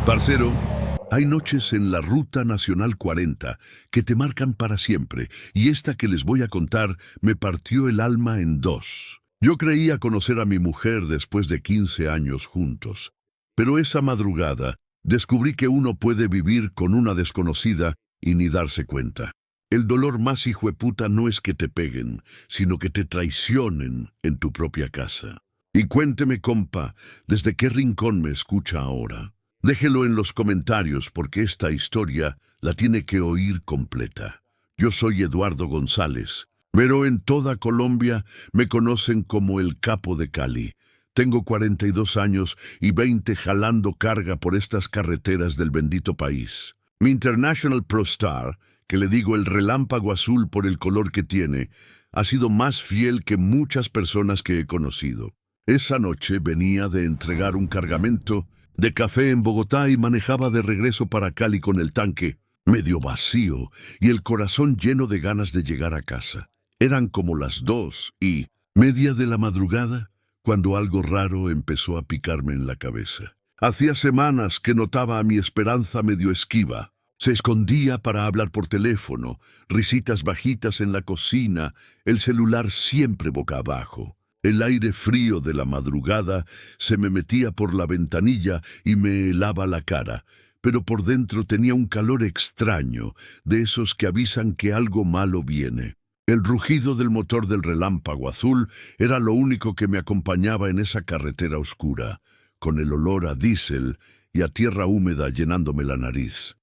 Parcero, hay noches en la Ruta Nacional 40 que te marcan para siempre, y esta que les voy a contar me partió el alma en dos. Yo creía conocer a mi mujer después de 15 años juntos, pero esa madrugada descubrí que uno puede vivir con una desconocida y ni darse cuenta. El dolor más hijueputa no es que te peguen, sino que te traicionen en tu propia casa. Y cuénteme, compa, ¿desde qué rincón me escucha ahora? Déjelo en los comentarios porque esta historia la tiene que oír completa. Yo soy Eduardo González, pero en toda Colombia me conocen como el Capo de Cali. Tengo 42 años y 20 jalando carga por estas carreteras del bendito país. Mi International Pro Star, que le digo el relámpago azul por el color que tiene, ha sido más fiel que muchas personas que he conocido. Esa noche venía de entregar un cargamento de café en Bogotá y manejaba de regreso para Cali con el tanque medio vacío y el corazón lleno de ganas de llegar a casa. Eran como las 2:30 de la madrugada cuando algo raro empezó a picarme en la cabeza. Hacía semanas que notaba a mi Esperanza medio esquiva. Se escondía para hablar por teléfono, risitas bajitas en la cocina, el celular siempre boca abajo. El aire frío de la madrugada se me metía por la ventanilla y me helaba la cara, pero por dentro tenía un calor extraño, de esos que avisan que algo malo viene. El rugido del motor del relámpago azul era lo único que me acompañaba en esa carretera oscura, con el olor a diésel y a tierra húmeda llenándome la nariz.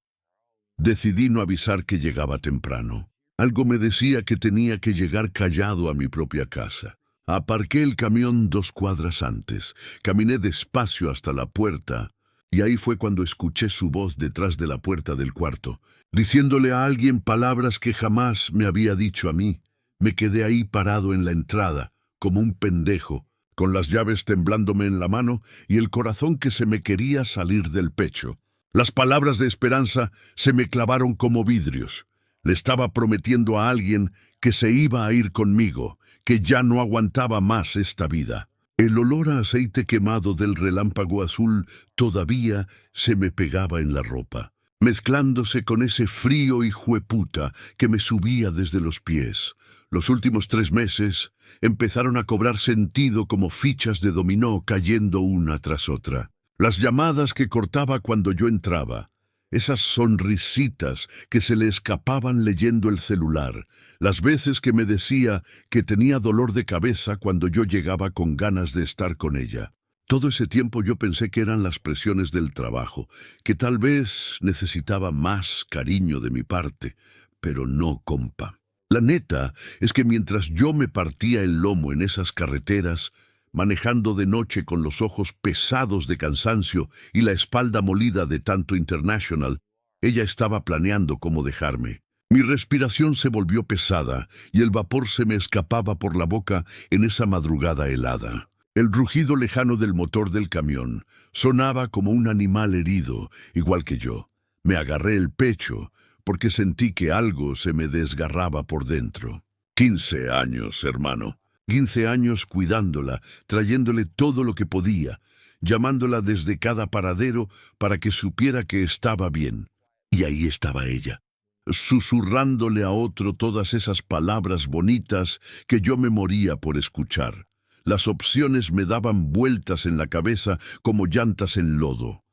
Decidí no avisar que llegaba temprano. Algo me decía que tenía que llegar callado a mi propia casa. Aparqué el camión 2 cuadras antes, caminé despacio hasta la puerta, y ahí fue cuando escuché su voz detrás de la puerta del cuarto, diciéndole a alguien palabras que jamás me había dicho a mí. Me quedé ahí parado en la entrada, como un pendejo, con las llaves temblándome en la mano y el corazón que se me quería salir del pecho. Las palabras de Esperanza se me clavaron como vidrios. Le estaba prometiendo a alguien que se iba a ir conmigo, que ya no aguantaba más esta vida. El olor a aceite quemado del relámpago azul todavía se me pegaba en la ropa, mezclándose con ese frío hijueputa que me subía desde los pies. Los últimos 3 meses empezaron a cobrar sentido como fichas de dominó cayendo una tras otra. Las llamadas que cortaba cuando yo entraba, esas sonrisitas que se le escapaban leyendo el celular, las veces que me decía que tenía dolor de cabeza cuando yo llegaba con ganas de estar con ella. Todo ese tiempo yo pensé que eran las presiones del trabajo, que tal vez necesitaba más cariño de mi parte, pero no, compa. La neta es que mientras yo me partía el lomo en esas carreteras, manejando de noche con los ojos pesados de cansancio y la espalda molida de tanto International, ella estaba planeando cómo dejarme. Mi respiración se volvió pesada y el vapor se me escapaba por la boca en esa madrugada helada. El rugido lejano del motor del camión sonaba como un animal herido, igual que yo. Me agarré el pecho porque sentí que algo se me desgarraba por dentro. 15 años, hermano. 15 años cuidándola, trayéndole todo lo que podía, llamándola desde cada paradero para que supiera que estaba bien. Y ahí estaba ella, susurrándole a otro todas esas palabras bonitas que yo me moría por escuchar. Las opciones me daban vueltas en la cabeza como llantas en lodo.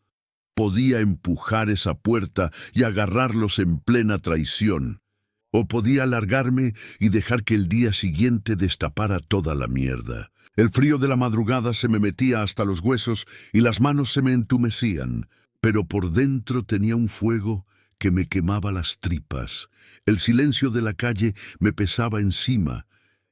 Podía empujar esa puerta y agarrarlos en plena traición, o podía alargarme y dejar que el día siguiente destapara toda la mierda. El frío de la madrugada se me metía hasta los huesos y las manos se me entumecían, pero por dentro tenía un fuego que me quemaba las tripas. El silencio de la calle me pesaba encima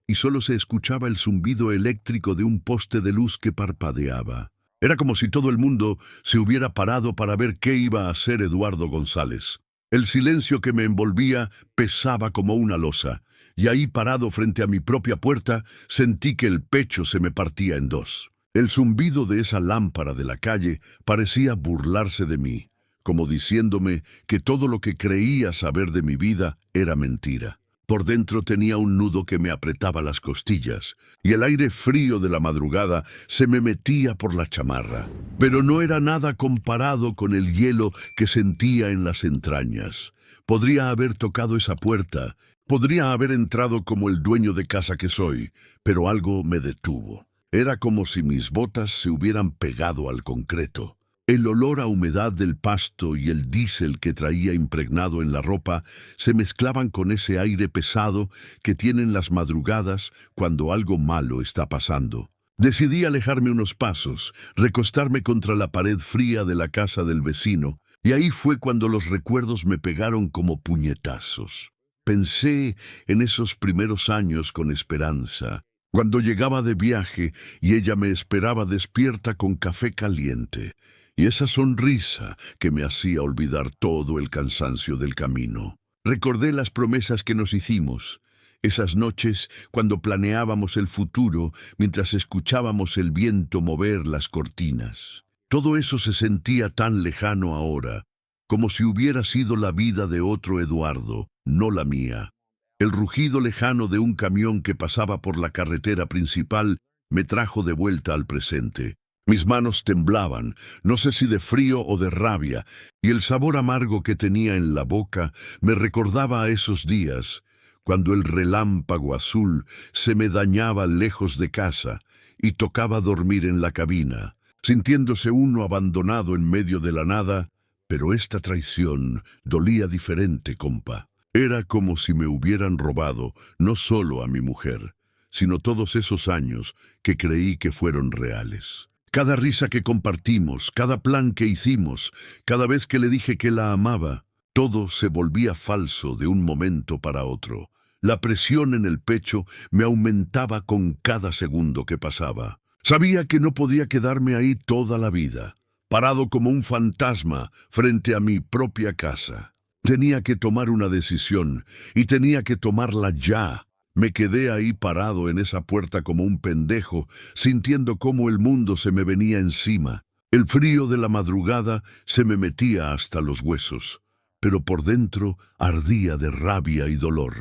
y solo se escuchaba el zumbido eléctrico de un poste de luz que parpadeaba. Era como si todo el mundo se hubiera parado para ver qué iba a hacer Eduardo González. El silencio que me envolvía pesaba como una losa, y ahí parado frente a mi propia puerta, sentí que el pecho se me partía en dos. El zumbido de esa lámpara de la calle parecía burlarse de mí, como diciéndome que todo lo que creía saber de mi vida era mentira. Por dentro tenía un nudo que me apretaba las costillas, y el aire frío de la madrugada se me metía por la chamarra. Pero no era nada comparado con el hielo que sentía en las entrañas. Podría haber tocado esa puerta, podría haber entrado como el dueño de casa que soy, pero algo me detuvo. Era como si mis botas se hubieran pegado al concreto. El olor a humedad del pasto y el diésel que traía impregnado en la ropa se mezclaban con ese aire pesado que tienen las madrugadas cuando algo malo está pasando. Decidí alejarme unos pasos, recostarme contra la pared fría de la casa del vecino, y ahí fue cuando los recuerdos me pegaron como puñetazos. Pensé en esos primeros años con esperanza, cuando llegaba de viaje y ella me esperaba despierta con café caliente, y esa sonrisa que me hacía olvidar todo el cansancio del camino. Recordé las promesas que nos hicimos, esas noches cuando planeábamos el futuro mientras escuchábamos el viento mover las cortinas. Todo eso se sentía tan lejano ahora, como si hubiera sido la vida de otro Eduardo, no la mía. El rugido lejano de un camión que pasaba por la carretera principal me trajo de vuelta al presente. Mis manos temblaban, no sé si de frío o de rabia, y el sabor amargo que tenía en la boca me recordaba a esos días, cuando el relámpago azul se me dañaba lejos de casa y tocaba dormir en la cabina, sintiéndose uno abandonado en medio de la nada, pero esta traición dolía diferente, compa. Era como si me hubieran robado no solo a mi mujer, sino todos esos años que creí que fueron reales. Cada risa que compartimos, cada plan que hicimos, cada vez que le dije que la amaba, todo se volvía falso de un momento para otro. La presión en el pecho me aumentaba con cada segundo que pasaba. Sabía que no podía quedarme ahí toda la vida, parado como un fantasma frente a mi propia casa. Tenía que tomar una decisión, y tenía que tomarla ya. Me quedé ahí parado en esa puerta como un pendejo, sintiendo cómo el mundo se me venía encima. El frío de la madrugada se me metía hasta los huesos, pero por dentro ardía de rabia y dolor.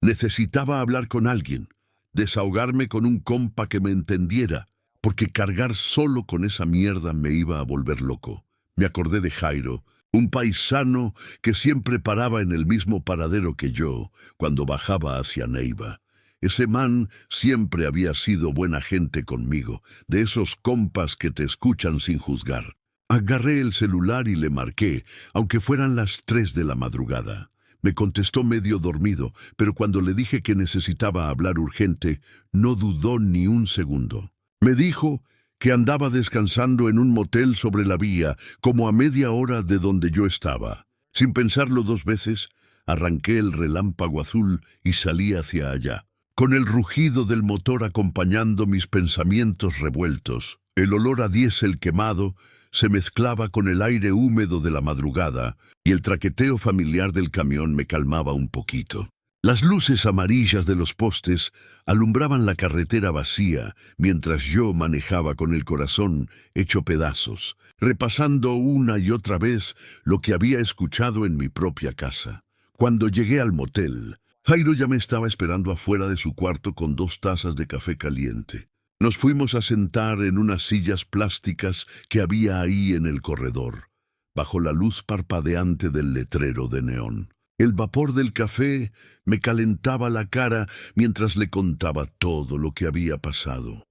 Necesitaba hablar con alguien, desahogarme con un compa que me entendiera, porque cargar solo con esa mierda me iba a volver loco. Me acordé de Jairo, un paisano que siempre paraba en el mismo paradero que yo cuando bajaba hacia Neiva. Ese man siempre había sido buena gente conmigo, de esos compas que te escuchan sin juzgar. Agarré el celular y le marqué, aunque fueran las 3 de la madrugada. Me contestó medio dormido, pero cuando le dije que necesitaba hablar urgente, no dudó ni un segundo. Me dijo que andaba descansando en un motel sobre la vía, como a media hora de donde yo estaba. Sin pensarlo 2 veces, arranqué el relámpago azul y salí hacia allá, con el rugido del motor acompañando mis pensamientos revueltos. El olor a diésel quemado se mezclaba con el aire húmedo de la madrugada, y el traqueteo familiar del camión me calmaba un poquito. Las luces amarillas de los postes alumbraban la carretera vacía mientras yo manejaba con el corazón hecho pedazos, repasando una y otra vez lo que había escuchado en mi propia casa. Cuando llegué al motel, Jairo ya me estaba esperando afuera de su cuarto con 2 tazas de café caliente. Nos fuimos a sentar en unas sillas plásticas que había ahí en el corredor, bajo la luz parpadeante del letrero de neón. El vapor del café me calentaba la cara mientras le contaba todo lo que había pasado.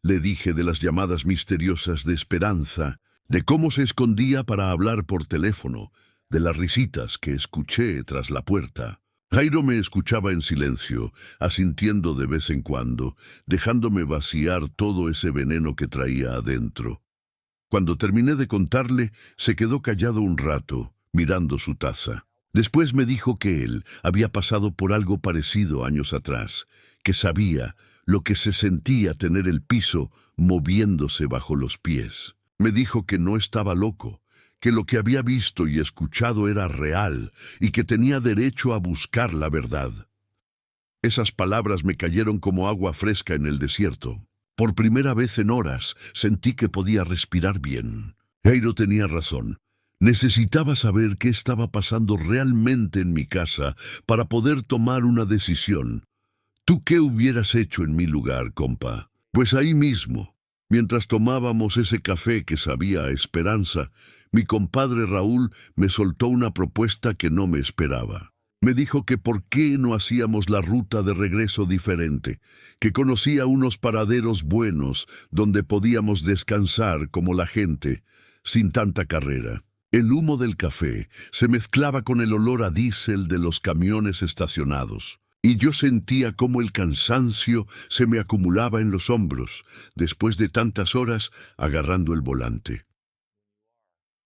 Le dije de las llamadas misteriosas de Esperanza, de cómo se escondía para hablar por teléfono, de las risitas que escuché tras la puerta. Jairo me escuchaba en silencio, asintiendo de vez en cuando, dejándome vaciar todo ese veneno que traía adentro. Cuando terminé de contarle, se quedó callado un rato, mirando su taza. Después me dijo que él había pasado por algo parecido años atrás, que sabía lo que se sentía tener el piso moviéndose bajo los pies. Me dijo que no estaba loco, que lo que había visto y escuchado era real y que tenía derecho a buscar la verdad. Esas palabras me cayeron como agua fresca en el desierto. Por primera vez en horas sentí que podía respirar bien. Jairo tenía razón. Necesitaba saber qué estaba pasando realmente en mi casa para poder tomar una decisión. ¿Tú qué hubieras hecho en mi lugar, compa? Pues ahí mismo, mientras tomábamos ese café que sabía a esperanza, mi compadre Raúl me soltó una propuesta que no me esperaba. Me dijo que por qué no hacíamos la ruta de regreso diferente, que conocía unos paraderos buenos donde podíamos descansar como la gente, sin tanta carrera. El humo del café se mezclaba con el olor a diésel de los camiones estacionados, y yo sentía cómo el cansancio se me acumulaba en los hombros, después de tantas horas agarrando el volante.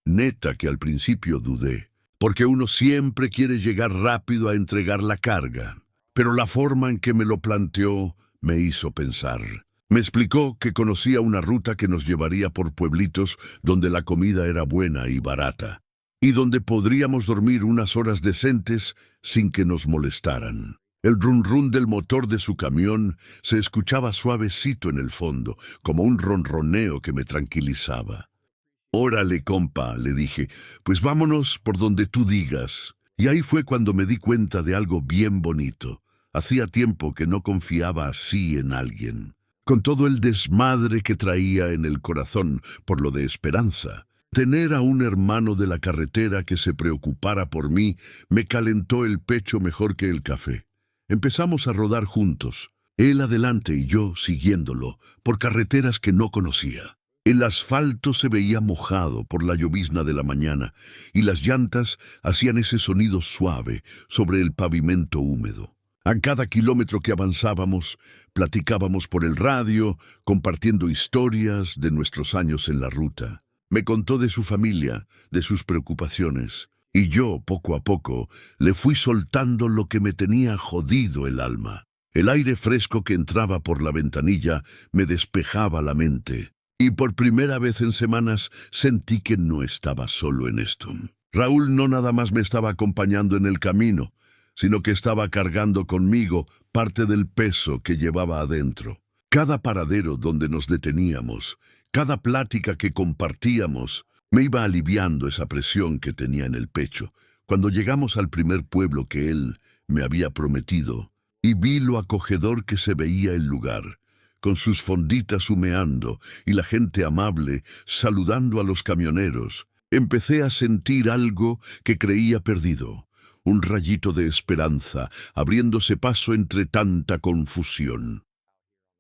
Neta que al principio dudé, porque uno siempre quiere llegar rápido a entregar la carga, pero la forma en que me lo planteó me hizo pensar. Me explicó que conocía una ruta que nos llevaría por pueblitos donde la comida era buena y barata, y donde podríamos dormir unas horas decentes sin que nos molestaran. El run run del motor de su camión se escuchaba suavecito en el fondo, como un ronroneo que me tranquilizaba. «Órale, compa», le dije, «pues vámonos por donde tú digas». Y ahí fue cuando me di cuenta de algo bien bonito. Hacía tiempo que no confiaba así en alguien. Con todo el desmadre que traía en el corazón por lo de Esperanza, tener a un hermano de la carretera que se preocupara por mí me calentó el pecho mejor que el café. Empezamos a rodar juntos, él adelante y yo siguiéndolo, por carreteras que no conocía. El asfalto se veía mojado por la llovizna de la mañana y las llantas hacían ese sonido suave sobre el pavimento húmedo. A cada kilómetro que avanzábamos, platicábamos por el radio, compartiendo historias de nuestros años en la ruta. Me contó de su familia, de sus preocupaciones, y yo, poco a poco, le fui soltando lo que me tenía jodido el alma. El aire fresco que entraba por la ventanilla me despejaba la mente, y por primera vez en semanas sentí que no estaba solo en esto. Raúl no nada más me estaba acompañando en el camino, sino que estaba cargando conmigo parte del peso que llevaba adentro. Cada paradero donde nos deteníamos, cada plática que compartíamos, me iba aliviando esa presión que tenía en el pecho. Cuando llegamos al primer pueblo que él me había prometido, y vi lo acogedor que se veía el lugar, con sus fonditas humeando y la gente amable saludando a los camioneros, empecé a sentir algo que creía perdido. Un rayito de esperanza, abriéndose paso entre tanta confusión.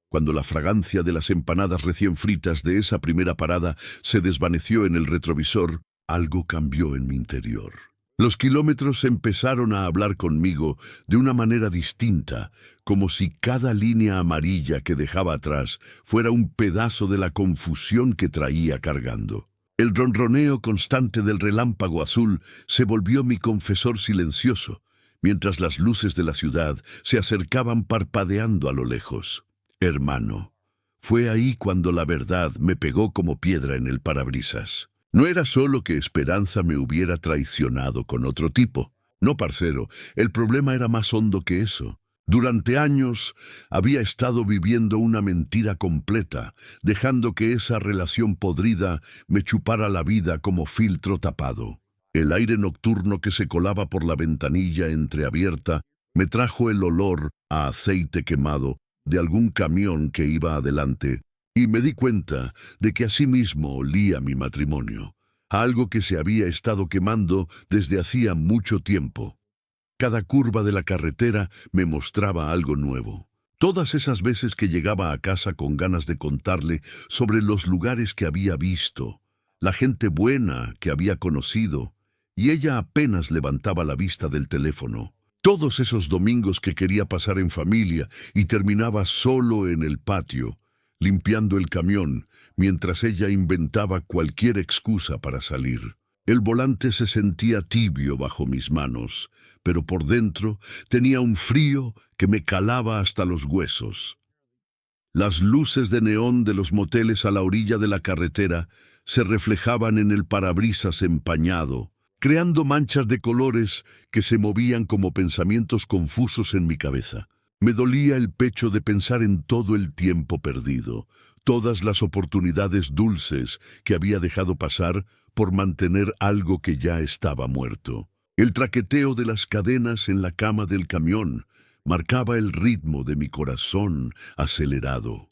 Cuando la fragancia de las empanadas recién fritas de esa primera parada se desvaneció en el retrovisor, algo cambió en mi interior. Los kilómetros empezaron a hablar conmigo de una manera distinta, como si cada línea amarilla que dejaba atrás fuera un pedazo de la confusión que traía cargando. El ronroneo constante del relámpago azul se volvió mi confesor silencioso, mientras las luces de la ciudad se acercaban parpadeando a lo lejos. Hermano, fue ahí cuando la verdad me pegó como piedra en el parabrisas. No era solo que Esperanza me hubiera traicionado con otro tipo. No, parcero, el problema era más hondo que eso. Durante años había estado viviendo una mentira completa, dejando que esa relación podrida me chupara la vida como filtro tapado. El aire nocturno que se colaba por la ventanilla entreabierta me trajo el olor a aceite quemado de algún camión que iba adelante, y me di cuenta de que así mismo olía mi matrimonio, algo que se había estado quemando desde hacía mucho tiempo. Cada curva de la carretera me mostraba algo nuevo. Todas esas veces que llegaba a casa con ganas de contarle sobre los lugares que había visto, la gente buena que había conocido, y ella apenas levantaba la vista del teléfono. Todos esos domingos que quería pasar en familia y terminaba solo en el patio, limpiando el camión, mientras ella inventaba cualquier excusa para salir. El volante se sentía tibio bajo mis manos, pero por dentro tenía un frío que me calaba hasta los huesos. Las luces de neón de los moteles a la orilla de la carretera se reflejaban en el parabrisas empañado, creando manchas de colores que se movían como pensamientos confusos en mi cabeza. Me dolía el pecho de pensar en todo el tiempo perdido, todas las oportunidades dulces que había dejado pasar por mantener algo que ya estaba muerto. El traqueteo de las cadenas en la cama del camión marcaba el ritmo de mi corazón acelerado.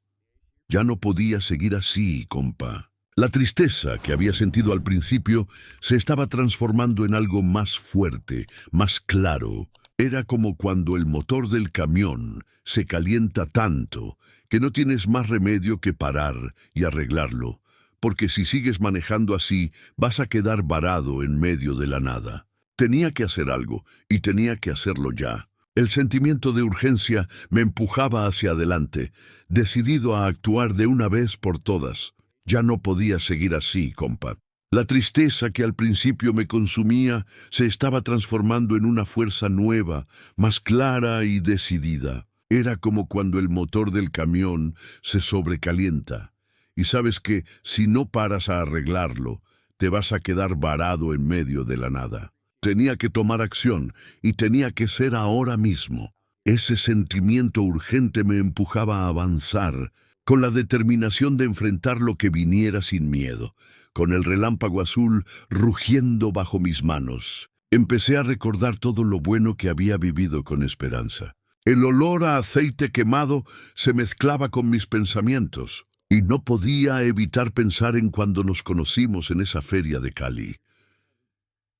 Ya no podía seguir así, compa. La tristeza que había sentido al principio se estaba transformando en algo más fuerte, más claro. Era como cuando el motor del camión se calienta tanto que no tienes más remedio que parar y arreglarlo, porque si sigues manejando así vas a quedar varado en medio de la nada. Tenía que hacer algo y tenía que hacerlo ya. El sentimiento de urgencia me empujaba hacia adelante, decidido a actuar de una vez por todas. Ya no podía seguir así, compa. La tristeza que al principio me consumía se estaba transformando en una fuerza nueva, más clara y decidida. Era como cuando el motor del camión se sobrecalienta. Y sabes que si no paras a arreglarlo, te vas a quedar varado en medio de la nada. Tenía que tomar acción y tenía que ser ahora mismo. Ese sentimiento urgente me empujaba a avanzar, con la determinación de enfrentar lo que viniera sin miedo, con el relámpago azul rugiendo bajo mis manos. Empecé a recordar todo lo bueno que había vivido con Esperanza. El olor a aceite quemado se mezclaba con mis pensamientos, y no podía evitar pensar en cuando nos conocimos en esa feria de Cali.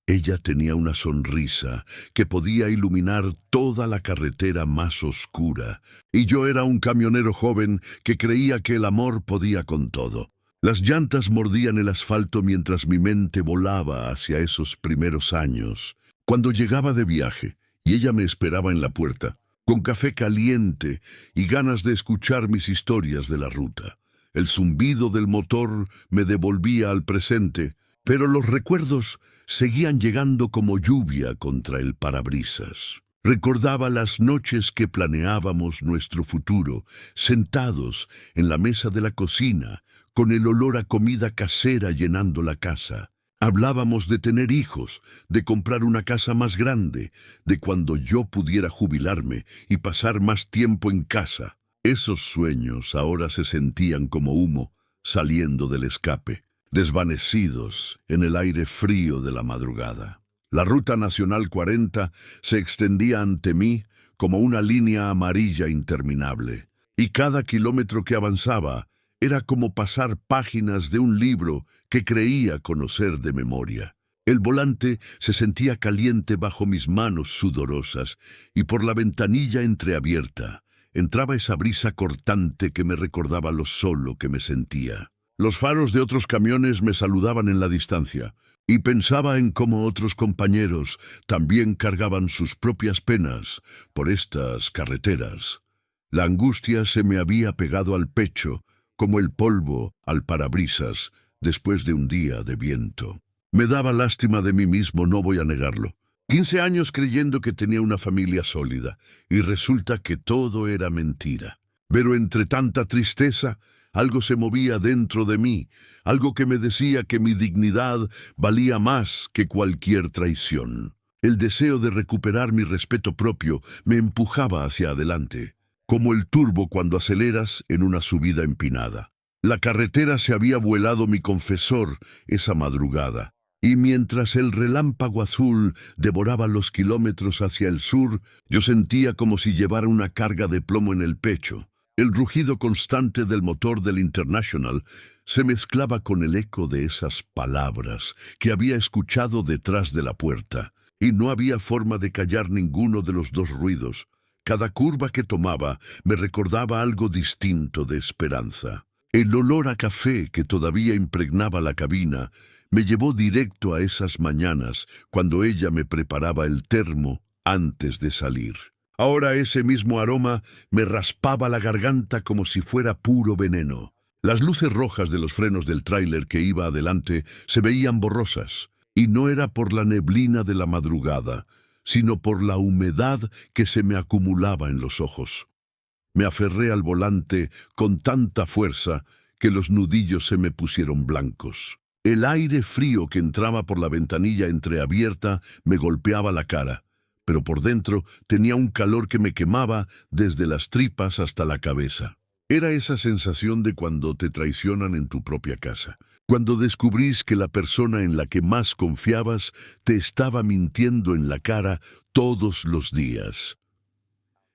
Ella tenía una sonrisa que podía iluminar toda la carretera más oscura, y yo era un camionero joven que creía que el amor podía con todo. Las llantas mordían el asfalto mientras mi mente volaba hacia esos primeros años. Cuando llegaba de viaje, y ella me esperaba en la puerta, con café caliente y ganas de escuchar mis historias de la ruta. El zumbido del motor me devolvía al presente, pero los recuerdos seguían llegando como lluvia contra el parabrisas. Recordaba las noches que planeábamos nuestro futuro, sentados en la mesa de la cocina, con el olor a comida casera llenando la casa. Hablábamos de tener hijos, de comprar una casa más grande, de cuando yo pudiera jubilarme y pasar más tiempo en casa. Esos sueños ahora se sentían como humo saliendo del escape, desvanecidos en el aire frío de la madrugada. La Ruta Nacional 40 se extendía ante mí como una línea amarilla interminable, y cada kilómetro que avanzaba era como pasar páginas de un libro que creía conocer de memoria. El volante se sentía caliente bajo mis manos sudorosas, y por la ventanilla entreabierta entraba esa brisa cortante que me recordaba lo solo que me sentía. Los faros de otros camiones me saludaban en la distancia, y pensaba en cómo otros compañeros también cargaban sus propias penas por estas carreteras. La angustia se me había pegado al pecho, como el polvo al parabrisas después de un día de viento. Me daba lástima de mí mismo, no voy a negarlo. 15 años creyendo que tenía una familia sólida, y resulta que todo era mentira. Pero entre tanta tristeza, algo se movía dentro de mí, algo que me decía que mi dignidad valía más que cualquier traición. El deseo de recuperar mi respeto propio me empujaba hacia adelante, como el turbo cuando aceleras en una subida empinada. La carretera se había vuelto mi confesor esa madrugada, y mientras el relámpago azul devoraba los kilómetros hacia el sur, yo sentía como si llevara una carga de plomo en el pecho. El rugido constante del motor del International se mezclaba con el eco de esas palabras que había escuchado detrás de la puerta, y no había forma de callar ninguno de los dos ruidos. Cada curva que tomaba me recordaba algo distinto de Esperanza. El olor a café que todavía impregnaba la cabina me llevó directo a esas mañanas cuando ella me preparaba el termo antes de salir. Ahora ese mismo aroma me raspaba la garganta como si fuera puro veneno. Las luces rojas de los frenos del tráiler que iba adelante se veían borrosas, y no era por la neblina de la madrugada, sino por la humedad que se me acumulaba en los ojos. Me aferré al volante con tanta fuerza que los nudillos se me pusieron blancos. El aire frío que entraba por la ventanilla entreabierta me golpeaba la cara, pero por dentro tenía un calor que me quemaba desde las tripas hasta la cabeza. Era esa sensación de cuando te traicionan en tu propia casa, cuando descubrís que la persona en la que más confiabas te estaba mintiendo en la cara todos los días.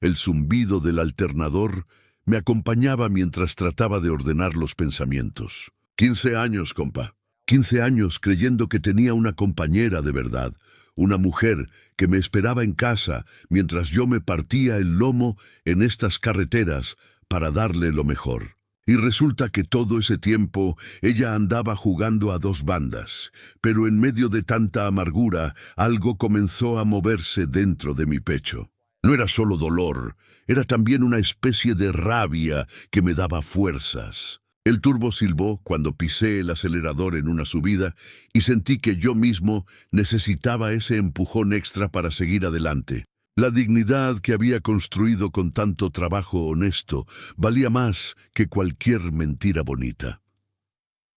El zumbido del alternador me acompañaba mientras trataba de ordenar los pensamientos. 15 años, compa. 15 años creyendo que tenía una compañera de verdad, una mujer que me esperaba en casa mientras yo me partía el lomo en estas carreteras para darle lo mejor. Y resulta que todo ese tiempo ella andaba jugando a dos bandas, pero en medio de tanta amargura algo comenzó a moverse dentro de mi pecho. No era solo dolor, era también una especie de rabia que me daba fuerzas. El turbo silbó cuando pisé el acelerador en una subida y sentí que yo mismo necesitaba ese empujón extra para seguir adelante. La dignidad que había construido con tanto trabajo honesto valía más que cualquier mentira bonita.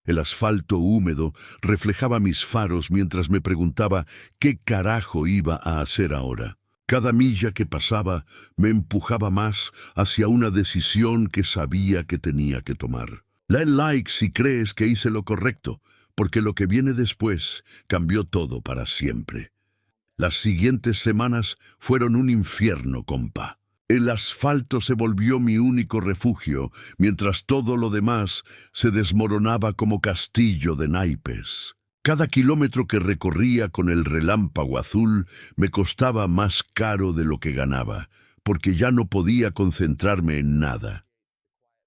El asfalto húmedo reflejaba mis faros mientras me preguntaba qué carajo iba a hacer ahora. Cada milla que pasaba me empujaba más hacia una decisión que sabía que tenía que tomar. Da el like si crees que hice lo correcto, porque lo que viene después cambió todo para siempre. Las siguientes semanas fueron un infierno, compa. El asfalto se volvió mi único refugio, mientras todo lo demás se desmoronaba como castillo de naipes. Cada kilómetro que recorría con el relámpago azul me costaba más caro de lo que ganaba, porque ya no podía concentrarme en nada.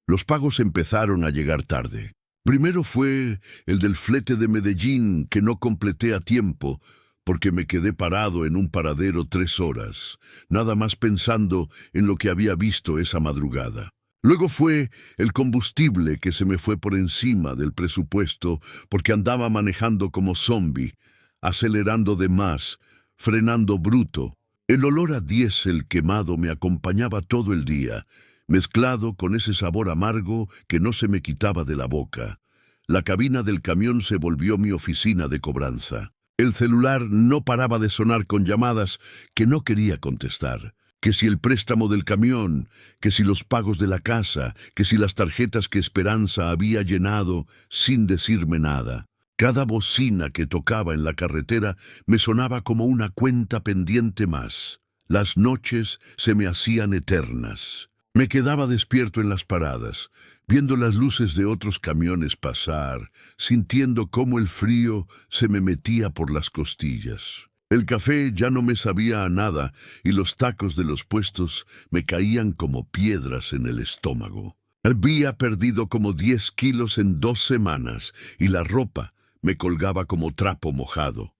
Los pagos empezaron a llegar tarde. Primero fue el del flete de Medellín que no completé a tiempo, porque me quedé parado en un paradero 3 horas, nada más pensando en lo que había visto esa madrugada. Luego fue el combustible que se me fue por encima del presupuesto porque andaba manejando como zombie, acelerando de más, frenando bruto. El olor a diésel quemado me acompañaba todo el día, mezclado con ese sabor amargo que no se me quitaba de la boca. La cabina del camión se volvió mi oficina de cobranza. El celular no paraba de sonar con llamadas que no quería contestar. Que si el préstamo del camión, que si los pagos de la casa, que si las tarjetas que Esperanza había llenado sin decirme nada. Cada bocina que tocaba en la carretera me sonaba como una cuenta pendiente más. Las noches se me hacían eternas. Me quedaba despierto en las paradas, viendo las luces de otros camiones pasar, sintiendo cómo el frío se me metía por las costillas. El café ya no me sabía a nada y los tacos de los puestos me caían como piedras en el estómago. Había perdido como 10 kilos en 2 semanas y la ropa me colgaba como trapo mojado.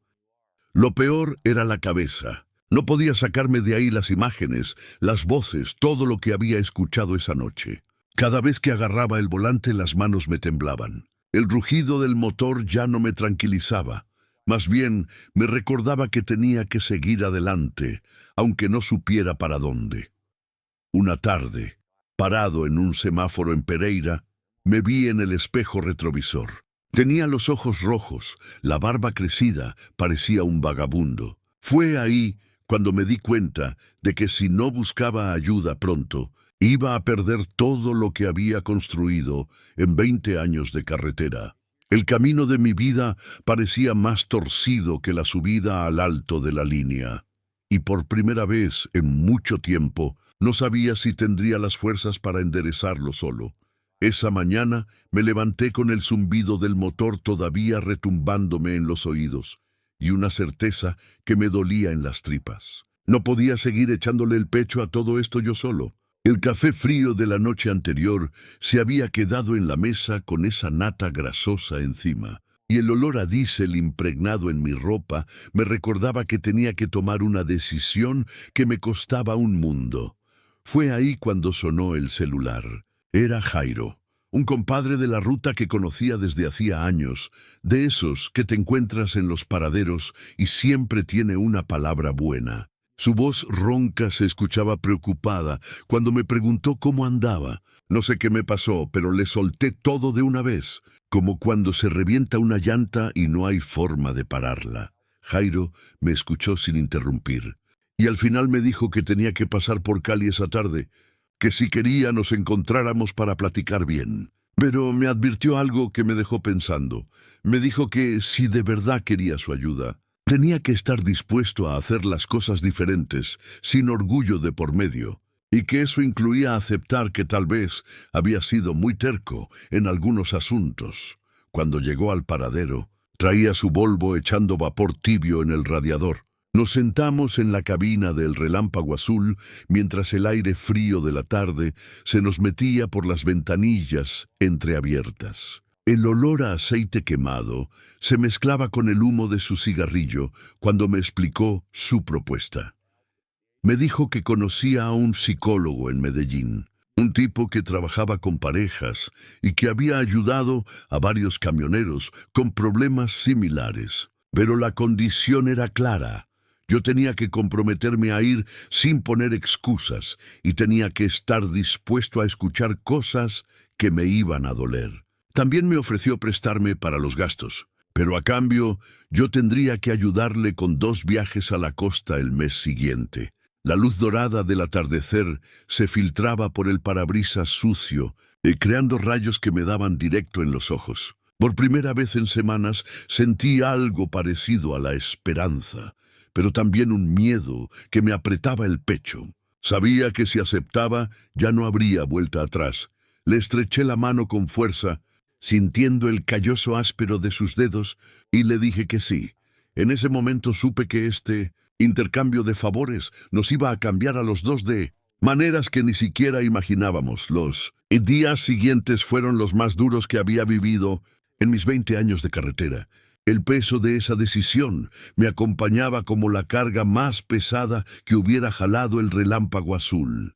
Lo peor era la cabeza. No podía sacarme de ahí las imágenes, las voces, todo lo que había escuchado esa noche. Cada vez que agarraba el volante las manos me temblaban. El rugido del motor ya no me tranquilizaba. Más bien me recordaba que tenía que seguir adelante, aunque no supiera para dónde. Una tarde, parado en un semáforo en Pereira, me vi en el espejo retrovisor. Tenía los ojos rojos, la barba crecida, parecía un vagabundo. Fue ahí cuando me di cuenta de que si no buscaba ayuda pronto, iba a perder todo lo que había construido en 20 años de carretera. El camino de mi vida parecía más torcido que la subida al alto de la línea. Y por primera vez en mucho tiempo, no sabía si tendría las fuerzas para enderezarlo solo. Esa mañana me levanté con el zumbido del motor todavía retumbándome en los oídos y una certeza que me dolía en las tripas. No podía seguir echándole el pecho a todo esto yo solo. El café frío de la noche anterior se había quedado en la mesa con esa nata grasosa encima, y el olor a diésel impregnado en mi ropa me recordaba que tenía que tomar una decisión que me costaba un mundo. Fue ahí cuando sonó el celular. Era Jairo, un compadre de la ruta que conocía desde hacía años, de esos que te encuentras en los paraderos y siempre tiene una palabra buena. Su voz ronca se escuchaba preocupada cuando me preguntó cómo andaba. No sé qué me pasó, pero le solté todo de una vez, como cuando se revienta una llanta y no hay forma de pararla. Jairo me escuchó sin interrumpir, y al final me dijo que tenía que pasar por Cali esa tarde, que si quería nos encontráramos para platicar bien. Pero me advirtió algo que me dejó pensando. Me dijo que si de verdad quería su ayuda, tenía que estar dispuesto a hacer las cosas diferentes, sin orgullo de por medio, y que eso incluía aceptar que tal vez había sido muy terco en algunos asuntos. Cuando llegó al paradero, traía su Volvo echando vapor tibio en el radiador. Nos sentamos en la cabina del Relámpago Azul mientras el aire frío de la tarde se nos metía por las ventanillas entreabiertas. El olor a aceite quemado se mezclaba con el humo de su cigarrillo cuando me explicó su propuesta. Me dijo que conocía a un psicólogo en Medellín, un tipo que trabajaba con parejas y que había ayudado a varios camioneros con problemas similares. Pero la condición era clara. Yo tenía que comprometerme a ir sin poner excusas y tenía que estar dispuesto a escuchar cosas que me iban a doler. También me ofreció prestarme para los gastos, pero a cambio yo tendría que ayudarle con 2 viajes a la costa el mes siguiente. La luz dorada del atardecer se filtraba por el parabrisas sucio, creando rayos que me daban directo en los ojos. Por primera vez en semanas sentí algo parecido a la esperanza, pero también un miedo que me apretaba el pecho. Sabía que si aceptaba ya no habría vuelta atrás. Le estreché la mano con fuerza, sintiendo el calloso áspero de sus dedos, y le dije que sí. En ese momento supe que este intercambio de favores nos iba a cambiar a los dos de maneras que ni siquiera imaginábamos. Los días siguientes fueron los más duros que había vivido en mis 20 años de carretera. El peso de esa decisión me acompañaba como la carga más pesada que hubiera jalado el Relámpago Azul.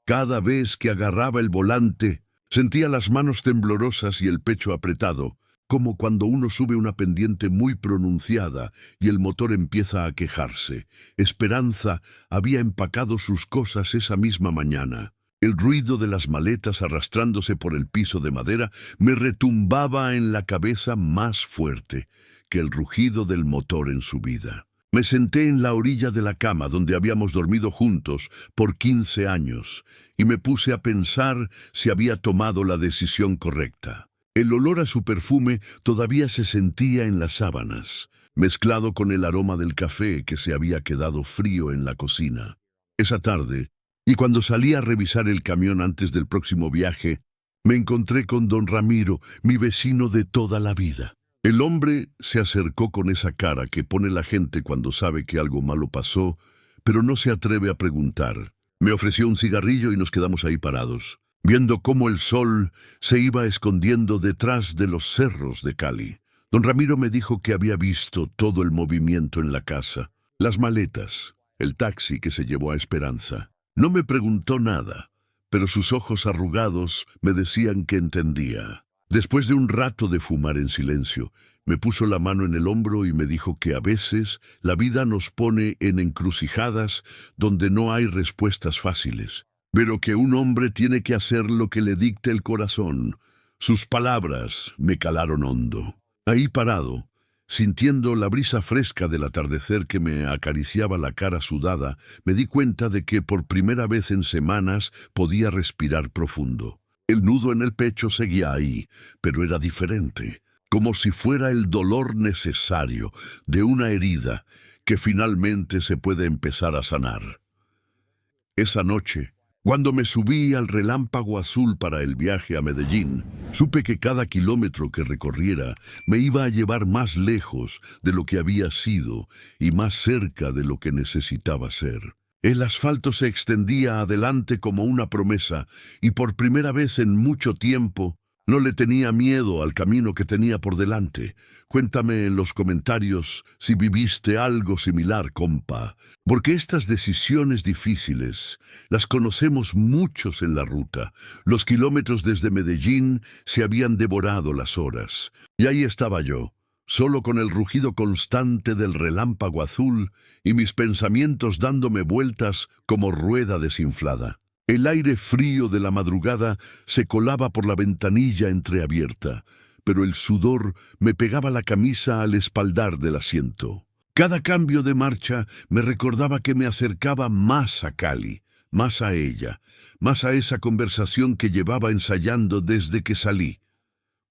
Cada vez que agarraba el volante, sentía las manos temblorosas y el pecho apretado, como cuando uno sube una pendiente muy pronunciada y el motor empieza a quejarse. Esperanza había empacado sus cosas esa misma mañana. El ruido de las maletas arrastrándose por el piso de madera me retumbaba en la cabeza más fuerte que el rugido del motor en subida. Me senté en la orilla de la cama donde habíamos dormido juntos por 15 años y me puse a pensar si había tomado la decisión correcta. El olor a su perfume todavía se sentía en las sábanas, mezclado con el aroma del café que se había quedado frío en la cocina. Esa tarde, y cuando salí a revisar el camión antes del próximo viaje, me encontré con don Ramiro, mi vecino de toda la vida. El hombre se acercó con esa cara que pone la gente cuando sabe que algo malo pasó, pero no se atreve a preguntar. Me ofreció un cigarrillo y nos quedamos ahí parados, viendo cómo el sol se iba escondiendo detrás de los cerros de Cali. Don Ramiro me dijo que había visto todo el movimiento en la casa, las maletas, el taxi que se llevó a Esperanza. No me preguntó nada, pero sus ojos arrugados me decían que entendía. Después de un rato de fumar en silencio, me puso la mano en el hombro y me dijo que a veces la vida nos pone en encrucijadas donde no hay respuestas fáciles, pero que un hombre tiene que hacer lo que le dicte el corazón. Sus palabras me calaron hondo. Ahí parado, sintiendo la brisa fresca del atardecer que me acariciaba la cara sudada, me di cuenta de que por primera vez en semanas podía respirar profundo. El nudo en el pecho seguía ahí, pero era diferente, como si fuera el dolor necesario de una herida que finalmente se puede empezar a sanar. Esa noche, cuando me subí al Relámpago Azul para el viaje a Medellín, supe que cada kilómetro que recorriera me iba a llevar más lejos de lo que había sido y más cerca de lo que necesitaba ser. El asfalto se extendía adelante como una promesa y por primera vez en mucho tiempo no le tenía miedo al camino que tenía por delante. Cuéntame en los comentarios si viviste algo similar, compa, porque estas decisiones difíciles las conocemos muchos en la ruta. Los kilómetros desde Medellín se habían devorado las horas, y ahí estaba yo, solo con el rugido constante del Relámpago Azul y mis pensamientos dándome vueltas como rueda desinflada. El aire frío de la madrugada se colaba por la ventanilla entreabierta, pero el sudor me pegaba la camisa al espaldar del asiento. Cada cambio de marcha me recordaba que me acercaba más a Cali, más a ella, más a esa conversación que llevaba ensayando desde que salí.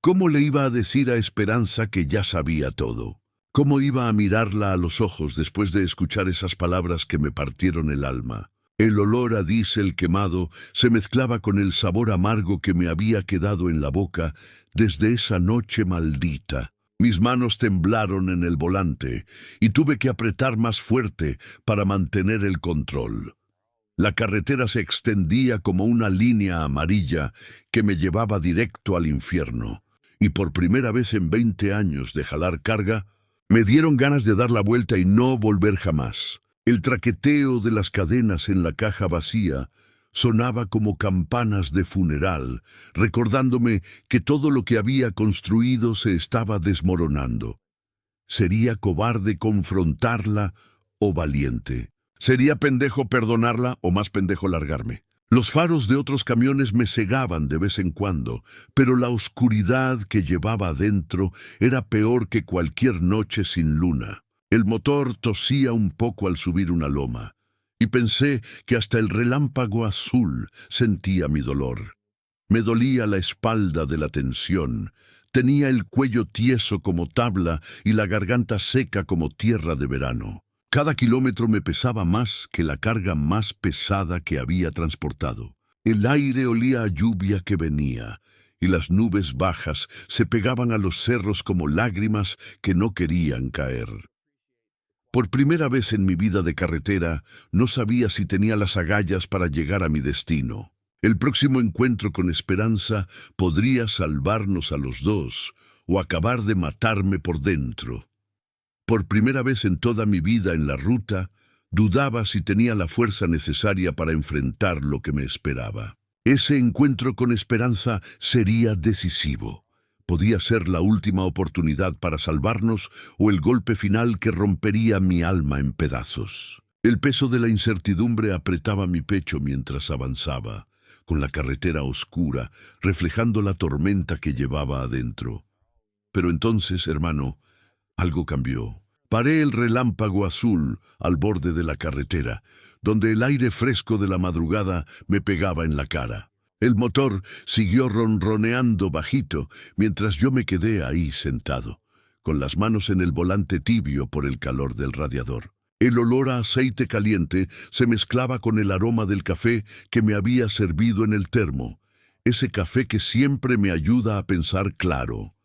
¿Cómo le iba a decir a Esperanza que ya sabía todo? ¿Cómo iba a mirarla a los ojos después de escuchar esas palabras que me partieron el alma? El olor a diésel quemado se mezclaba con el sabor amargo que me había quedado en la boca desde esa noche maldita. Mis manos temblaron en el volante y tuve que apretar más fuerte para mantener el control. La carretera se extendía como una línea amarilla que me llevaba directo al infierno. Y por primera vez en 20 años de jalar carga, me dieron ganas de dar la vuelta y no volver jamás. El traqueteo de las cadenas en la caja vacía sonaba como campanas de funeral, recordándome que todo lo que había construido se estaba desmoronando. ¿Sería cobarde confrontarla o valiente? ¿Sería pendejo perdonarla o más pendejo largarme? Los faros de otros camiones me cegaban de vez en cuando, pero la oscuridad que llevaba adentro era peor que cualquier noche sin luna. El motor tosía un poco al subir una loma, y pensé que hasta el relámpago azul sentía mi dolor. Me dolía la espalda de la tensión, tenía el cuello tieso como tabla y la garganta seca como tierra de verano. Cada kilómetro me pesaba más que la carga más pesada que había transportado. El aire olía a lluvia que venía, y las nubes bajas se pegaban a los cerros como lágrimas que no querían caer. Por primera vez en mi vida de carretera, no sabía si tenía las agallas para llegar a mi destino. El próximo encuentro con Esperanza podría salvarnos a los dos, o acabar de matarme por dentro. Por primera vez en toda mi vida en la ruta, dudaba si tenía la fuerza necesaria para enfrentar lo que me esperaba. Ese encuentro con Esperanza sería decisivo. Podía ser la última oportunidad para salvarnos o el golpe final que rompería mi alma en pedazos. El peso de la incertidumbre apretaba mi pecho mientras avanzaba, con la carretera oscura, reflejando la tormenta que llevaba adentro. Pero entonces, hermano, algo cambió. Paré el relámpago azul al borde de la carretera, donde el aire fresco de la madrugada me pegaba en la cara. El motor siguió ronroneando bajito mientras yo me quedé ahí sentado, con las manos en el volante tibio por el calor del radiador. El olor a aceite caliente se mezclaba con el aroma del café que me había servido en el termo, ese café que siempre me ayuda a pensar claro.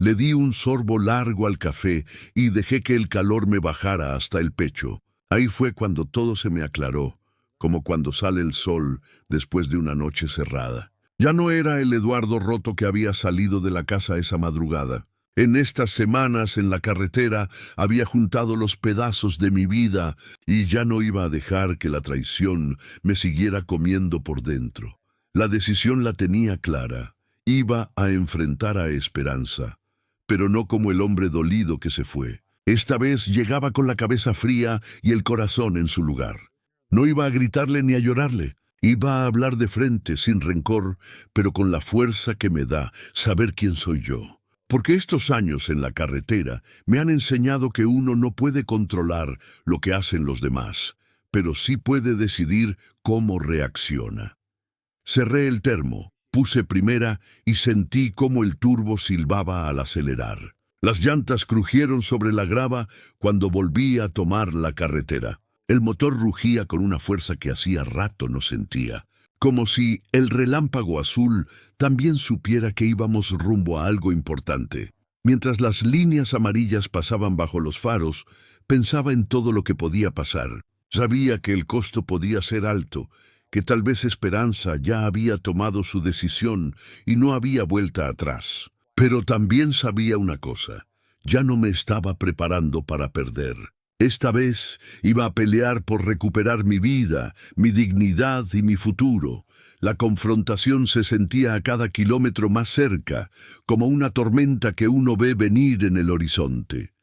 Le di un sorbo largo al café y dejé que el calor me bajara hasta el pecho. Ahí fue cuando todo se me aclaró, como cuando sale el sol después de una noche cerrada. Ya no era el Eduardo roto que había salido de la casa esa madrugada. En estas semanas en la carretera había juntado los pedazos de mi vida y ya no iba a dejar que la traición me siguiera comiendo por dentro. La decisión la tenía clara. Iba a enfrentar a Esperanza, pero no como el hombre dolido que se fue. Esta vez llegaba con la cabeza fría y el corazón en su lugar. No iba a gritarle ni a llorarle. Iba a hablar de frente, sin rencor, pero con la fuerza que me da saber quién soy yo. Porque estos años en la carretera me han enseñado que uno no puede controlar lo que hacen los demás, pero sí puede decidir cómo reacciona. Cerré el termo, puse primera y sentí cómo el turbo silbaba al acelerar. Las llantas crujieron sobre la grava cuando volví a tomar la carretera. El motor rugía con una fuerza que hacía rato no sentía, como si el relámpago azul también supiera que íbamos rumbo a algo importante. Mientras las líneas amarillas pasaban bajo los faros, pensaba en todo lo que podía pasar. Sabía que el costo podía ser alto, que tal vez Esperanza ya había tomado su decisión y no había vuelta atrás. Pero también sabía una cosa: ya no me estaba preparando para perder. Esta vez iba a pelear por recuperar mi vida, mi dignidad y mi futuro. La confrontación se sentía a cada kilómetro más cerca, como una tormenta que uno ve venir en el horizonte.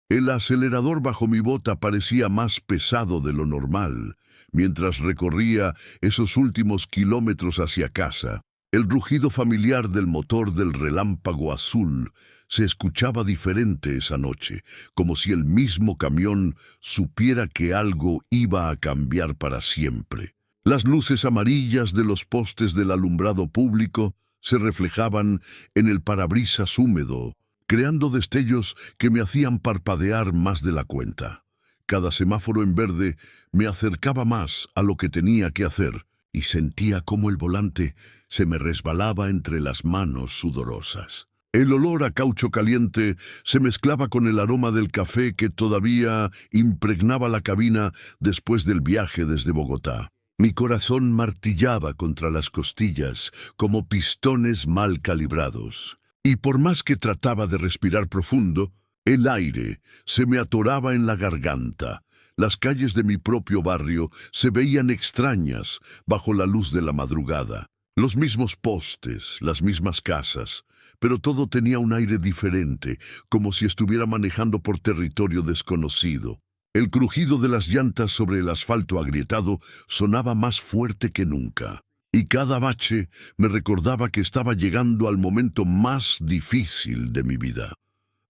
El acelerador bajo mi bota parecía más pesado de lo normal, mientras recorría esos últimos kilómetros hacia casa. El rugido familiar del motor del relámpago azul se escuchaba diferente esa noche, como si el mismo camión supiera que algo iba a cambiar para siempre. Las luces amarillas de los postes del alumbrado público se reflejaban en el parabrisas húmedo, creando destellos que me hacían parpadear más de la cuenta. Cada semáforo en verde me acercaba más a lo que tenía que hacer y sentía cómo el volante se me resbalaba entre las manos sudorosas. El olor a caucho caliente se mezclaba con el aroma del café que todavía impregnaba la cabina después del viaje desde Bogotá. Mi corazón martillaba contra las costillas como pistones mal calibrados. Y por más que trataba de respirar profundo, el aire se me atoraba en la garganta. Las calles de mi propio barrio se veían extrañas bajo la luz de la madrugada. Los mismos postes, las mismas casas, pero todo tenía un aire diferente, como si estuviera manejando por territorio desconocido. El crujido de las llantas sobre el asfalto agrietado sonaba más fuerte que nunca, y cada bache me recordaba que estaba llegando al momento más difícil de mi vida.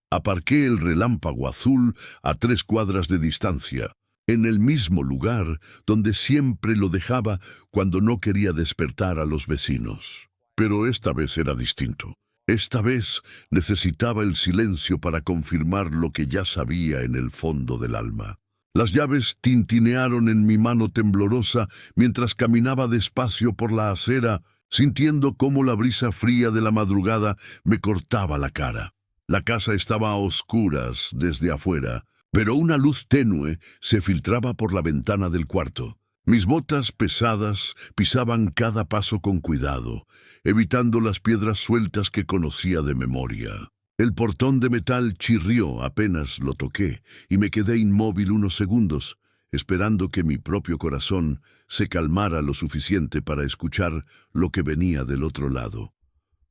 Aparqué el relámpago azul a 3 cuadras de distancia, en el mismo lugar donde siempre lo dejaba cuando no quería despertar a los vecinos. Pero esta vez era distinto. Esta vez necesitaba el silencio para confirmar lo que ya sabía en el fondo del alma. Las llaves tintinearon en mi mano temblorosa mientras caminaba despacio por la acera, sintiendo cómo la brisa fría de la madrugada me cortaba la cara. La casa estaba a oscuras desde afuera, pero una luz tenue se filtraba por la ventana del cuarto. Mis botas pesadas pisaban cada paso con cuidado, evitando las piedras sueltas que conocía de memoria. El portón de metal chirrió apenas lo toqué, y me quedé inmóvil unos segundos, esperando que mi propio corazón se calmara lo suficiente para escuchar lo que venía del otro lado.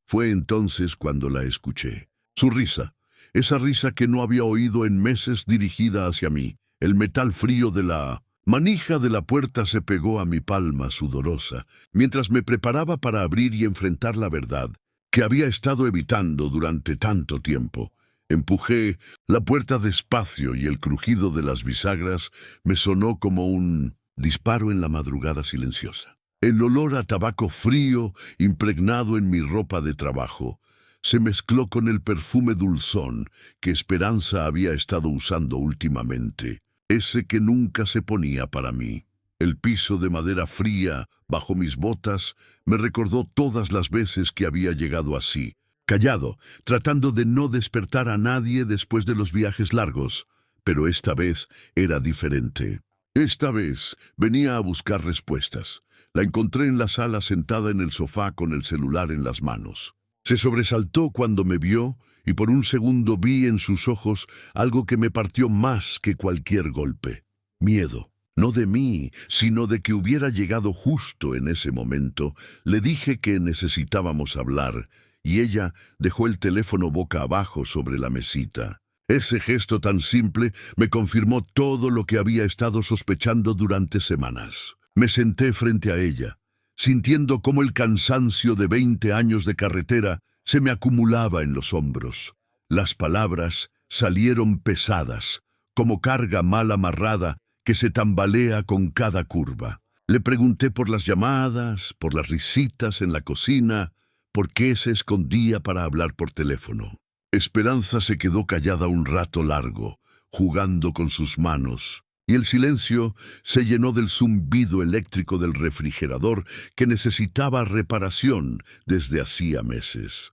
Fue entonces cuando la escuché. Su risa, esa risa que no había oído en meses dirigida hacia mí. El metal frío de la manija de la puerta se pegó a mi palma sudorosa, mientras me preparaba para abrir y enfrentar la verdad que había estado evitando durante tanto tiempo. Empujé la puerta despacio y el crujido de las bisagras me sonó como un disparo en la madrugada silenciosa. El olor a tabaco frío impregnado en mi ropa de trabajo se mezcló con el perfume dulzón que Esperanza había estado usando últimamente, ese que nunca se ponía para mí. El piso de madera fría bajo mis botas me recordó todas las veces que había llegado así, callado, tratando de no despertar a nadie después de los viajes largos. Pero esta vez era diferente. Esta vez venía a buscar respuestas. La encontré en la sala sentada en el sofá con el celular en las manos. Se sobresaltó cuando me vio y por un segundo vi en sus ojos algo que me partió más que cualquier golpe. Miedo. No de mí, sino de que hubiera llegado justo en ese momento. Le dije que necesitábamos hablar, y ella dejó el teléfono boca abajo sobre la mesita. Ese gesto tan simple me confirmó todo lo que había estado sospechando durante semanas. Me senté frente a ella, sintiendo cómo el cansancio de 20 años de carretera se me acumulaba en los hombros. Las palabras salieron pesadas, como carga mal amarrada que se tambalea con cada curva. Le pregunté por las llamadas, por las risitas en la cocina, por qué se escondía para hablar por teléfono. Esperanza se quedó callada un rato largo, jugando con sus manos, y el silencio se llenó del zumbido eléctrico del refrigerador que necesitaba reparación desde hacía meses.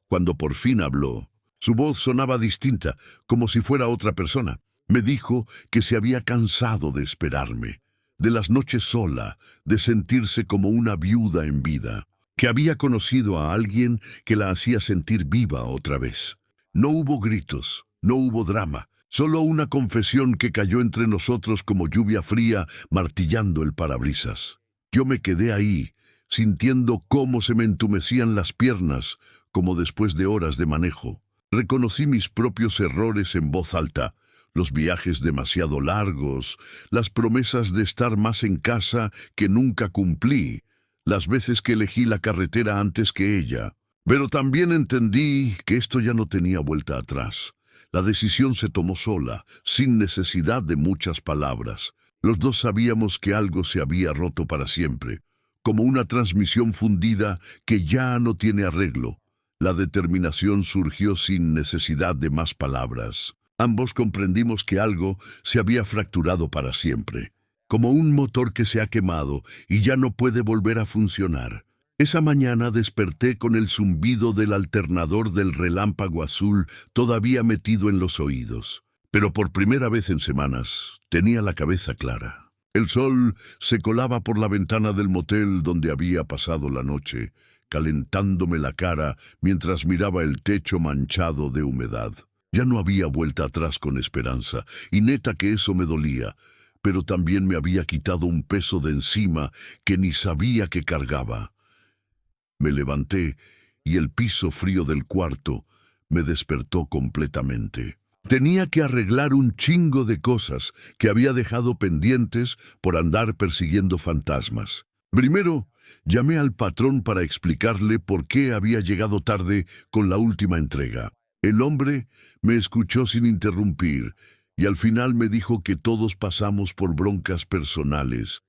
Cuando por fin habló, su voz sonaba distinta, como si fuera otra persona. Me dijo que se había cansado de esperarme, de las noches sola, de sentirse como una viuda en vida, que había conocido a alguien que la hacía sentir viva otra vez. No hubo gritos, no hubo drama, solo una confesión que cayó entre nosotros como lluvia fría martillando el parabrisas. Yo me quedé ahí, sintiendo cómo se me entumecían las piernas, como después de horas de manejo. Reconocí mis propios errores en voz alta, los viajes demasiado largos, las promesas de estar más en casa que nunca cumplí, las veces que elegí la carretera antes que ella. Pero también entendí que esto ya no tenía vuelta atrás. La decisión se tomó sola, sin necesidad de muchas palabras. Los dos sabíamos que algo se había roto para siempre, como una transmisión fundida que ya no tiene arreglo. La determinación surgió sin necesidad de más palabras. Ambos comprendimos que algo se había fracturado para siempre, como un motor que se ha quemado y ya no puede volver a funcionar. Esa mañana desperté con el zumbido del alternador del relámpago azul todavía metido en los oídos. Pero por primera vez en semanas tenía la cabeza clara. El sol se colaba por la ventana del motel donde había pasado la noche, calentándome la cara mientras miraba el techo manchado de humedad. Ya no había vuelta atrás con Esperanza, y neta que eso me dolía, pero también me había quitado un peso de encima que ni sabía que cargaba. Me levanté y el piso frío del cuarto me despertó completamente. Tenía que arreglar un chingo de cosas que había dejado pendientes por andar persiguiendo fantasmas. Primero, llamé al patrón para explicarle por qué había llegado tarde con la última entrega. El hombre me escuchó sin interrumpir y al final me dijo que todos pasamos por broncas personales,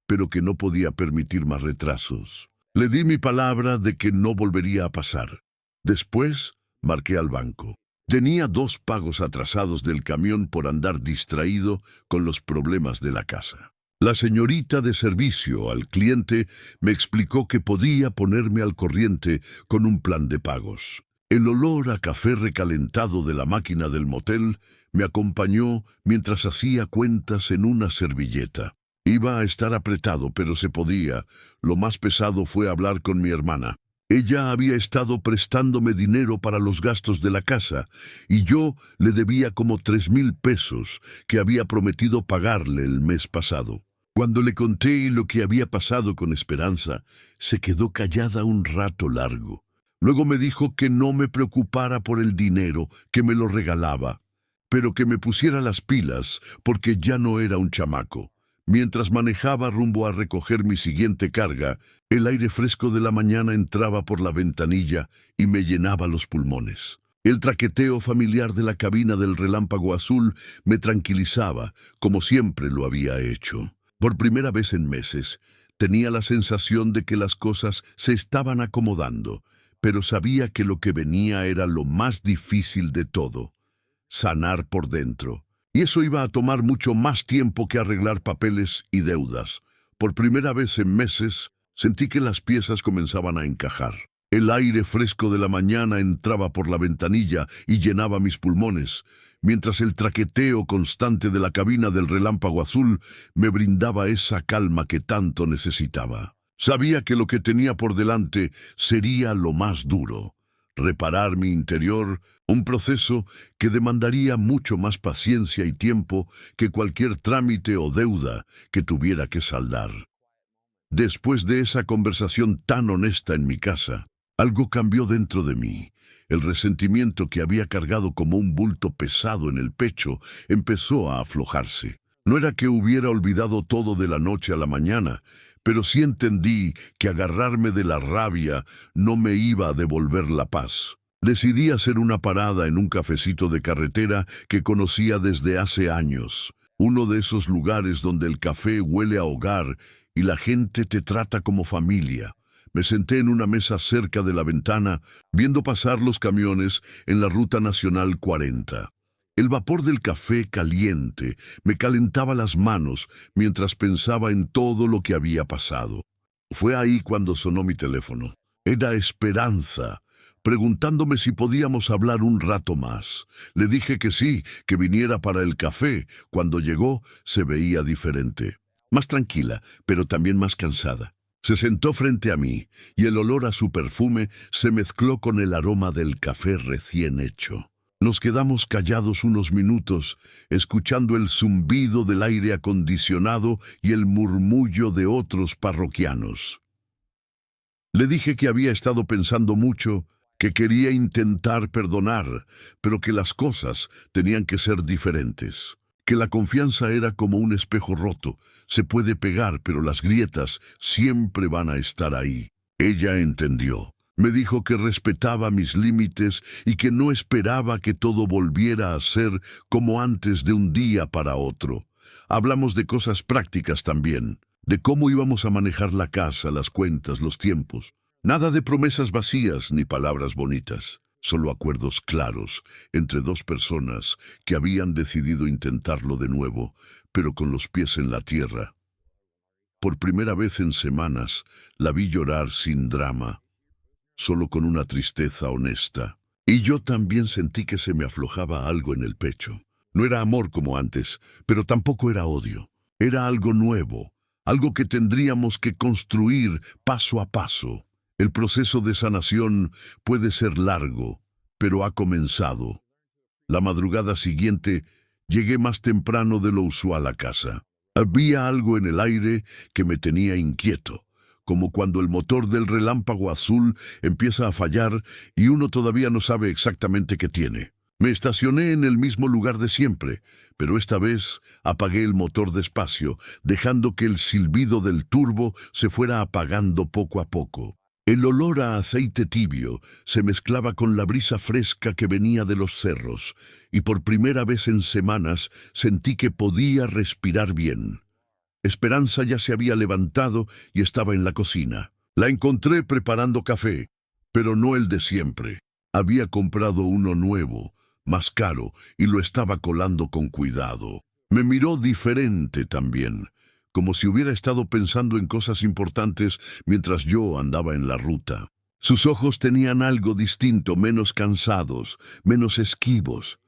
pero que no podía permitir más retrasos. Le di mi palabra de que no volvería a pasar. Después, marqué al banco. Tenía 2 pagos atrasados del camión por andar distraído con los problemas de la casa. La señorita de servicio al cliente me explicó que podía ponerme al corriente con un plan de pagos. El olor a café recalentado de la máquina del motel me acompañó mientras hacía cuentas en una servilleta. Iba a estar apretado, pero se podía. Lo más pesado fue hablar con mi hermana. Ella había estado prestándome dinero para los gastos de la casa, y yo le debía como 3,000 pesos que había prometido pagarle el mes pasado. Cuando le conté lo que había pasado con Esperanza, se quedó callada un rato largo. Luego me dijo que no me preocupara por el dinero, que me lo regalaba, pero que me pusiera las pilas porque ya no era un chamaco. Mientras manejaba rumbo a recoger mi siguiente carga, el aire fresco de la mañana entraba por la ventanilla y me llenaba los pulmones. El traqueteo familiar de la cabina del relámpago azul me tranquilizaba, como siempre lo había hecho. Por primera vez en meses, tenía la sensación de que las cosas se estaban acomodando, pero sabía que lo que venía era lo más difícil de todo: sanar por dentro. Y eso iba a tomar mucho más tiempo que arreglar papeles y deudas. Por primera vez en meses, sentí que las piezas comenzaban a encajar. El aire fresco de la mañana entraba por la ventanilla y llenaba mis pulmones, mientras el traqueteo constante de la cabina del relámpago azul me brindaba esa calma que tanto necesitaba. Sabía que lo que tenía por delante sería lo más duro: reparar mi interior, un proceso que demandaría mucho más paciencia y tiempo que cualquier trámite o deuda que tuviera que saldar. Después de esa conversación tan honesta en mi casa, algo cambió dentro de mí. El resentimiento que había cargado como un bulto pesado en el pecho empezó a aflojarse. No era que hubiera olvidado todo de la noche a la mañana, pero sí entendí que agarrarme de la rabia no me iba a devolver la paz. Decidí hacer una parada en un cafecito de carretera que conocía desde hace años. Uno de esos lugares donde el café huele a hogar y la gente te trata como familia. Me senté en una mesa cerca de la ventana, viendo pasar los camiones en la Ruta Nacional 40. El vapor del café caliente me calentaba las manos mientras pensaba en todo lo que había pasado. Fue ahí cuando sonó mi teléfono. Era Esperanza, preguntándome si podíamos hablar un rato más. Le dije que sí, que viniera para el café. Cuando llegó, se veía diferente. Más tranquila, pero también más cansada. Se sentó frente a mí, y el olor a su perfume se mezcló con el aroma del café recién hecho. Nos quedamos callados unos minutos, escuchando el zumbido del aire acondicionado y el murmullo de otros parroquianos. Le dije que había estado pensando mucho, que quería intentar perdonar, pero que las cosas tenían que ser diferentes. Que la confianza era como un espejo roto. Se puede pegar, pero las grietas siempre van a estar ahí. Ella entendió. Me dijo que respetaba mis límites y que no esperaba que todo volviera a ser como antes de un día para otro. Hablamos de cosas prácticas también, de cómo íbamos a manejar la casa, las cuentas, los tiempos. Nada de promesas vacías ni palabras bonitas, solo acuerdos claros entre dos personas que habían decidido intentarlo de nuevo, pero con los pies en la tierra. Por primera vez en semanas, la vi llorar sin drama, solo con una tristeza honesta. Y yo también sentí que se me aflojaba algo en el pecho. No era amor como antes, pero tampoco era odio. Era algo nuevo, algo que tendríamos que construir paso a paso. El proceso de sanación puede ser largo, pero ha comenzado. La madrugada siguiente, llegué más temprano de lo usual a casa. Había algo en el aire que me tenía inquieto, como cuando el motor del relámpago azul empieza a fallar y uno todavía no sabe exactamente qué tiene. Me estacioné en el mismo lugar de siempre, pero esta vez apagué el motor despacio, dejando que el silbido del turbo se fuera apagando poco a poco. El olor a aceite tibio se mezclaba con la brisa fresca que venía de los cerros, y por primera vez en semanas sentí que podía respirar bien. Esperanza ya se había levantado y estaba en la cocina. La encontré preparando café, pero no el de siempre. Había comprado uno nuevo, más caro, y lo estaba colando con cuidado. Me miró diferente también, como si hubiera estado pensando en cosas importantes mientras yo andaba en la ruta. Sus ojos tenían algo distinto, menos cansados, menos esquivos.